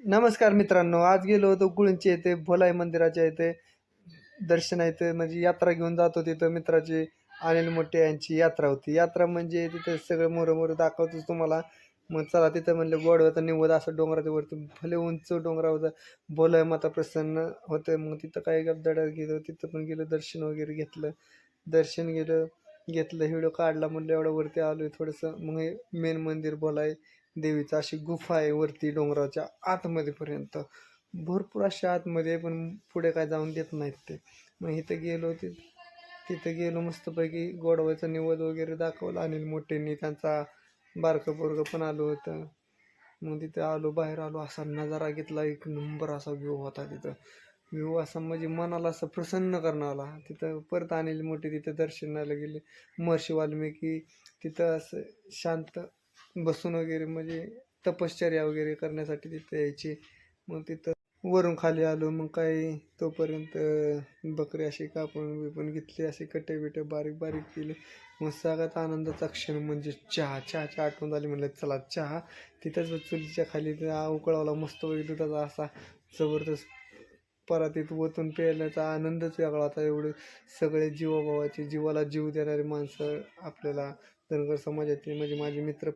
नमस्कार मित्रांनो, आज गेलो होतो गुळूंच्या इथे भोलाई मंदिराच्या इथे दर्शन आहे ते म्हणजे यात्रा घेऊन जातो तिथं मित्राची अनिल मोठे यांची यात्रा होती. यात्रा म्हणजे तिथे सगळं मोरं-मोरं दाखवतोच तुम्हाला. मग चला तिथं म्हणलं गोडव्याचा निवद असं डोंगराच्या वरती भले उंच डोंगरावर भोलाई माता प्रसन्न होते. मग तिथं काही गडदड्या गेलो, तिथं पण गेलो दर्शन वगैरे घेतलं. दर्शन घेतलं, व्हिडिओ काढला म्हणलं एवढं वरती आलोय थोडंसं. मग हे मेन मंदिर भोलाई देवीचं अशी गुफा आहे वरती डोंगराच्या आतमध्ये पर्यंत. भरपूर अशा आतमध्ये पण पुढे काय जाऊन देत नाहीत ते. मग इथं गेलो तिथं गेलो मस्तपैकी गोडवायचा निवद वगैरे दाखवला अनिल मोठेंनी. त्यांचा बारकं पोरगं पण आलं होतं. मग तिथं आलो, बाहेर आलो, असा नजारा घेतला. एक नंबर असा व्ह्यू होता तिथं. व्ह्यू असा म्हणजे मनाला असं प्रसन्न करणारा. तिथं परत अनिल मोठे तिथं दर्शनाला गेले. महर्षी वाल्मिकी तिथं असं शांत बसून वगैरे म्हणजे तपश्चर्या वगैरे करण्यासाठी तिथे यायची. मग तिथं वरून खाली आलो. मग काही तोपर्यंत बकरी अशी कापून घेतली, असे कटे बिटे बारीक बारीक केले. मग सगळ्यात आनंदाचा क्षण म्हणजे चहाची आठवण झाली. म्हणलं चला चहा तिथंच चुलीच्या खाली उकळवला मस्त दुधाचा असा जबरदस्त परातीत ओतून प्यायल्याचा आनंदच वेगळा होता. एवढे सगळे जीवाभावाचे जीवाला जीव देणारे माणसं आपल्याला धनगर समाजाचे म्हणजे माझे मित्र